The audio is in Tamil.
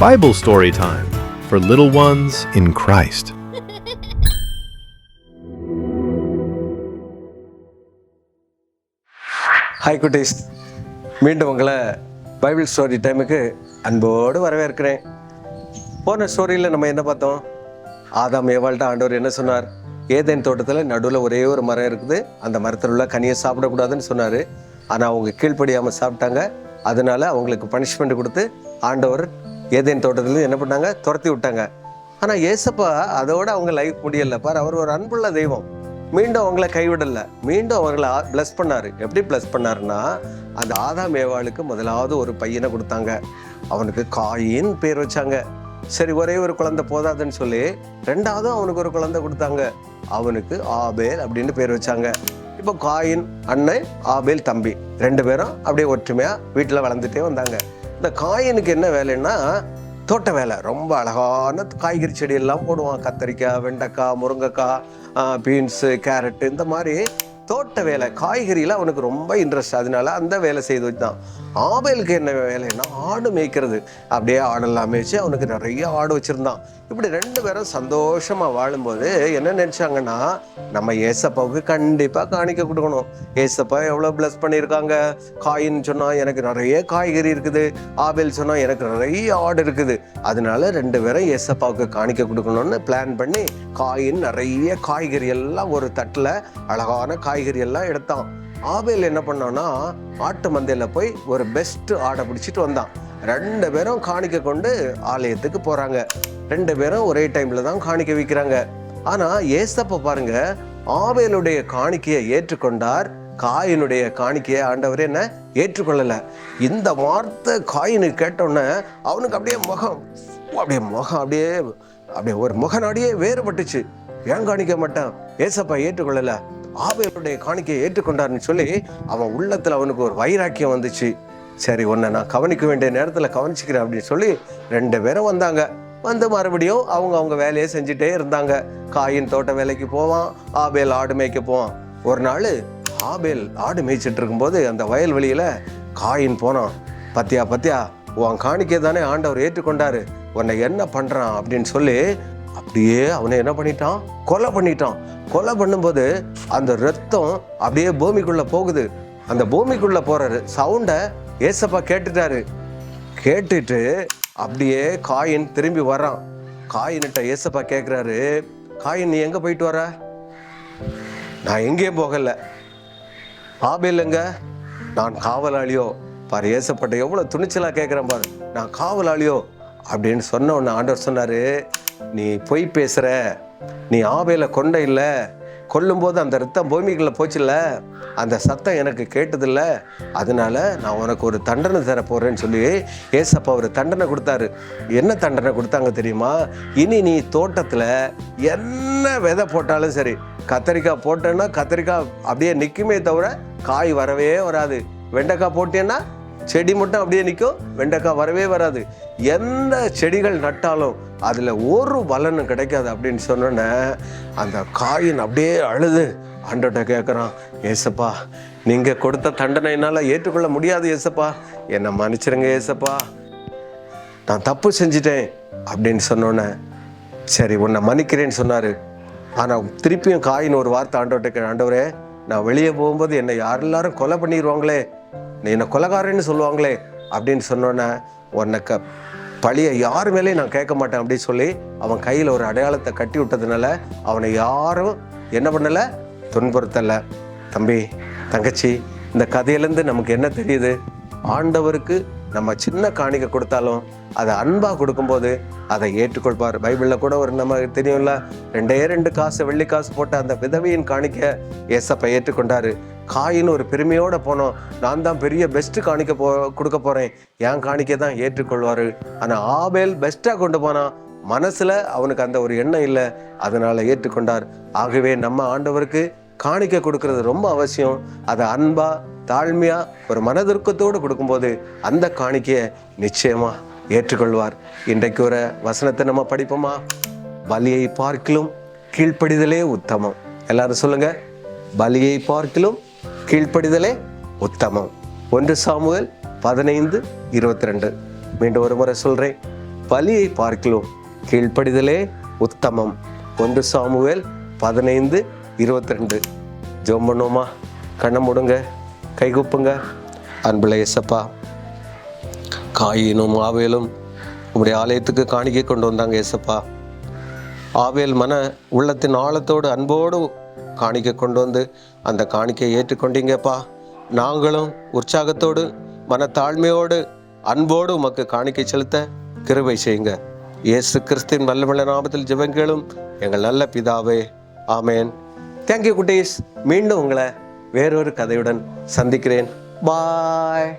Bible Story Time for little ones in Christ. Hi குட்டீஸ், மீண்டும் உங்களை பைபிள் ஸ்டோரி டைமுக்கு அன்போடு வரவேற்கிறேன். போன ஸ்டோரியில் நம்ம என்ன பார்த்தோம்? ஆதாம் ஏவாள்கிட்ட ஆண்டவர் என்ன சொன்னார்? ஏதேன் தோட்டத்தில் நடுவில் ஒரே ஒரு மரம் இருக்குது, அந்த மரத்தில் உள்ள கனியை சாப்பிடக்கூடாதுன்னு சொன்னார். ஆனால் அவங்க கீழ்ப்படியாமல் சாப்பிட்டாங்க. அதனால அவங்களுக்கு பனிஷ்மெண்ட் கொடுத்து ஆண்டவர் ஏதேன் தோட்டத்தில் என்ன பண்ணாங்க? துரத்தி விட்டாங்க. ஆனால் ஏசப்பா அதோட அவங்க லைஃப் முடியலை. பாரு, அவர் ஒரு அன்புள்ள தெய்வம். மீண்டும் அவங்கள கைவிடலை, மீண்டும் அவங்கள பிளஸ் பண்ணார். எப்படி பிளஸ் பண்ணாருன்னா, அந்த ஆதாம் ஏவாளுக்கு முதலாவது ஒரு பையனை கொடுத்தாங்க. அவனுக்கு காயின் பேர் வச்சாங்க. சரி, ஒரே ஒரு குழந்தை போதாதுன்னு சொல்லி ரெண்டாவதும் அவனுக்கு ஒரு குழந்தை கொடுத்தாங்க. அவனுக்கு ஆபேல் அப்படின்னு பேர் வச்சாங்க. இப்போ காயின் அண்ணன், ஆபேல் தம்பி, ரெண்டு பேரும் அப்படியே ஒற்றுமையாக வீட்டில் வளர்ந்துட்டே வந்தாங்க. இந்த காயினுக்கு என்ன வேலைன்னா, தோட்ட வேலை. ரொம்ப அழகான காய்கறி செடியெல்லாம் போடுவான். கத்தரிக்காய், வெண்டைக்காய், முருங்கைக்காய், பீன்ஸு, கேரட்டு, இந்த மாதிரி தோட்ட வேலை, காய்கறியில் அவனுக்கு ரொம்ப இன்ட்ரெஸ்ட். அதனால அந்த வேலை செய்து வச்சான். ஆபேலுக்கு என்ன வேலைன்னா, ஆடு மேய்க்கிறது. அப்படியே ஆடெல்லாம் மேய்ச்சி அவனுக்கு நிறைய ஆடு வச்சுருந்தான். இப்படி ரெண்டு பேரும் சந்தோஷமாக வாழும்போது என்ன நினச்சாங்கன்னா, நம்ம ஏசப்பாவுக்கு கண்டிப்பாக காணிக்க கொடுக்கணும். ஏசப்பா எவ்வளோ பிளஸ் பண்ணியிருக்காங்க. காயின்னு சொன்னால் எனக்கு நிறைய காய்கறி இருக்குது, ஆபேல் சொன்னால் எனக்கு நிறைய ஆடு இருக்குது. அதனால ரெண்டு பேரும் ஏசப்பாவுக்கு காணிக்க கொடுக்கணும்னு பிளான் பண்ணி காயின் நிறைய காய்கறி எல்லாம் ஒரு தட்டில் அழகான காய்கறி எல்லாம் எடுத்தான். ஆபேல் என்ன பண்ணான்னா, ஆட்டு மந்தையில் போய் ஒரு பெஸ்ட் ஆடை பிடிச்சிட்டு வந்தான். ரெண்டு பேரும் காணிக்க கொண்டு ஆலயத்துக்கு போகிறாங்க. ரெண்டு பேரும் ஒரே டைமில் தான் காணிக்க வைக்கிறாங்க. ஆனால் ஏசப்பா பாருங்க, ஆபேலுடைய காணிக்கையை ஏற்றுக்கொண்டார், காயினுடைய காணிக்கையை ஆண்டவர் என்ன ஏற்றுக்கொள்ளலை. இந்த வார்த்தை காயினு கேட்டோன்னே அவனுக்கு அப்படியே முகம் அப்படியே ஒரு முகநாடியே வேறுபட்டுச்சு. ஏன் காணிக்க மாட்டான்? ஏசப்பா ஏற்றுக்கொள்ளலை, ஆபேலுடைய காணிக்கையை ஏற்றுக்கொண்டார்னு சொல்லி அவன் உள்ளத்தில் அவனுக்கு ஒரு வைராக்கியம் வந்துச்சு. சரி, உன்னை நான் கவனிக்க வேண்டிய நேரத்தில் கவனிச்சுக்கிறேன் அப்படின்னு சொல்லி ரெண்டு பேரும் வந்தாங்க. வந்து மறுபடியும் அவங்க வேலையை செஞ்சுட்டே இருந்தாங்க. காயின் தோட்ட வேலைக்கு போவான், ஆபேல் ஆடு மேய்க்க போவான். ஒரு நாள் ஆபேல் ஆடு மேய்ச்சிட்டு இருக்கும்போது அந்த வயல்வெளியில் காயின் போனான். பத்தியா உன் காணிக்கை தானே ஆண்டவர் ஏற்றுக்கொண்டாரு, உன்னை என்ன பண்ணுறான் அப்படின்னு சொல்லி அப்படியே அவனை என்ன பண்ணிட்டான்? கொலை பண்ணும்போது அந்த ரத்தம் அப்படியே பூமிக்குள்ளே போகுது. அந்த பூமிக்குள்ளே போகிற சவுண்டை ஏசப்பா கேட்டுட்டு அப்படியே காயின் திரும்பி வரான். காயின்கிட்ட ஏசப்பா கேட்குறாரு, காயின், நீ எங்கே போயிட்டு வர? நான் எங்கேயும் போகலை. ஆபேல் எங்க? நான் காவலாளியோ. பாரு, ஏசப்பட்ட எவ்வளோ துணிச்சலாக கேட்குறேன் பாரு, நான் காவலாளியோ அப்படின்னு சொன்ன உடனே ஆண்டவர் சொன்னார், நீ பொய் பேசுகிற, நீ ஆபேலை கொண்ட இல்லை, கொல்லும்போது அந்த ரத்தம் பூமிக்குள்ளே போச்சுல்ல, அந்த சத்தம் எனக்கு கேட்டதில்லை, அதனால நான் உனக்கு ஒரு தண்டனை தர போகிறேன்னு சொல்லி ஏசப்பா ஒரு தண்டனை கொடுத்தாரு. என்ன தண்டனை கொடுத்தாங்க தெரியுமா? இனி நீ தோட்டத்தில் என்ன விதை போட்டாலும் சரி, கத்திரிக்காய் போட்டேன்னா கத்திரிக்காய் அப்படியே நிற்குமே தவிர காய் வரவே வராது. வெண்டைக்காய் போட்டேன்னா செடி மட்டும் அப்படியே நிற்கும், வெண்டைக்காய் வரவே வராது. எந்த செடிகள் நட்டாலும் அதில் ஒரு பலனும் கிடைக்காது அப்படின்னு சொன்னோன்னே அந்த காயின் அப்படியே அழுது ஆண்டவர்கிட்ட கேட்குறான், ஏசப்பா, நீங்கள் கொடுத்த தண்டனை என்னால் ஏற்றுக்கொள்ள முடியாது ஏசப்பா, என்னை மன்னிச்சிருங்க ஏசப்பா, நான் தப்பு செஞ்சிட்டேன் அப்படின்னு சொன்னோன்னே சரி உன்னை மன்னிக்கிறேன்னு சொன்னார். ஆனால் திருப்பியும் காயின் ஒரு வார்த்தை ஆண்டவர்கிட்ட, ஆண்டவரே, நான் வெளியே போகும்போது என்னை யாரெல்லாரும் கொலை பண்ணிடுவாங்களே, நீ என்னை கொலைகாரன்னு சொல்லுவாங்களே அப்படின்னு சொன்னோன்னே உனக்கு பழிய யார் மேலேயும் நான் கேட்க மாட்டேன் அப்படின்னு சொல்லி அவன் கையில் ஒரு அடையாளத்தை கட்டி விட்டதுனால அவனை யாரும் என்ன பண்ணலை? துன்புறுத்தலை. தம்பி, தங்கச்சி, இந்த கதையிலேருந்து நமக்கு என்ன தெரியுது? ஆண்டவருக்கு நம்ம சின்ன காணிக்கை கொடுத்தாலும் அதை அன்பாக கொடுக்கும்போது அதை ஏற்றுக்கொள்வார். பைபிளில் கூட ஒரு நம்ம தெரியும்ல, 2 காசு வெள்ளி காசு போட்ட அந்த விதவையின் காணிக்க ஏசப்பா ஏற்றுக்கொண்டாரு. காயின்னு ஒரு பெருமையோடு போனோம், நான் தான் பெரிய பெஸ்ட்டு காணிக்க கொடுக்க போகிறேன், என் காணிக்கை தான் ஏற்றுக்கொள்வார். ஆனால் ஆபேல் பெஸ்ட்டாக கொண்டு போனான், மனசில் அவனுக்கு அந்த ஒரு எண்ணம் இல்லை, அதனால் ஏற்றுக்கொண்டார். ஆகவே நம்ம ஆண்டவருக்கு காணிக்க கொடுக்கறது ரொம்ப அவசியம். அதை அன்பாக தாழ்மையாக ஒரு மனதிற்கத்தோடு கொடுக்கும்போது அந்த காணிக்கையை நிச்சயமாக ஏற்றுக்கொள்வார். இன்றைக்கு ஒரு வசனத்தை நம்ம படிப்போமா? பலியை பார்க்கிலும் கீழ்ப்படிதலே உத்தமம். எல்லாரும் சொல்லுங்க, பலியை பார்க்கிலும் கீழ்ப்படிதலே உத்தமம். 1 சாமுவேல் 15:22. மீண்டும் ஒரு முறை சொல்றேன், பலியை பார்க்கலாம் கீழ்ப்படிதலே உத்தமம். 1 சாமுவேல் 15:22. ஜெபம் பண்ணுவோமா? கண்ணை மூடுங்க, கைகுப்புங்க. அன்புள்ள இயேசப்பா, காயினும் ஆவேலும் உங்களுடைய ஆலயத்துக்கு காணிக்கை கொண்டு வந்தாங்க இயேசப்பா. ஆவேல் மன உள்ளத்தின் ஆழத்தோடு அன்போடு காணிக்கை கொண்டு வந்து அந்த காணிக்கையை ஏற்றுக்கொண்டீங்கப்பா. நாங்களும் உற்சாகத்தோடு மனத்தாழ்மையோடு அன்போடு உமக்கு காணிக்கை செலுத்த கிருபை செய்யுங்க. இயேசு கிறிஸ்துவின் வல்லமையுள்ள நாமத்தில் ஜெபங்களும் எங்கள் நல்ல பிதாவே, ஆமேன். தேங்க்யூ குட்டீஸ். மீண்டும் உங்களை வேறொரு கதையுடன் சந்திக்கிறேன். பாய்.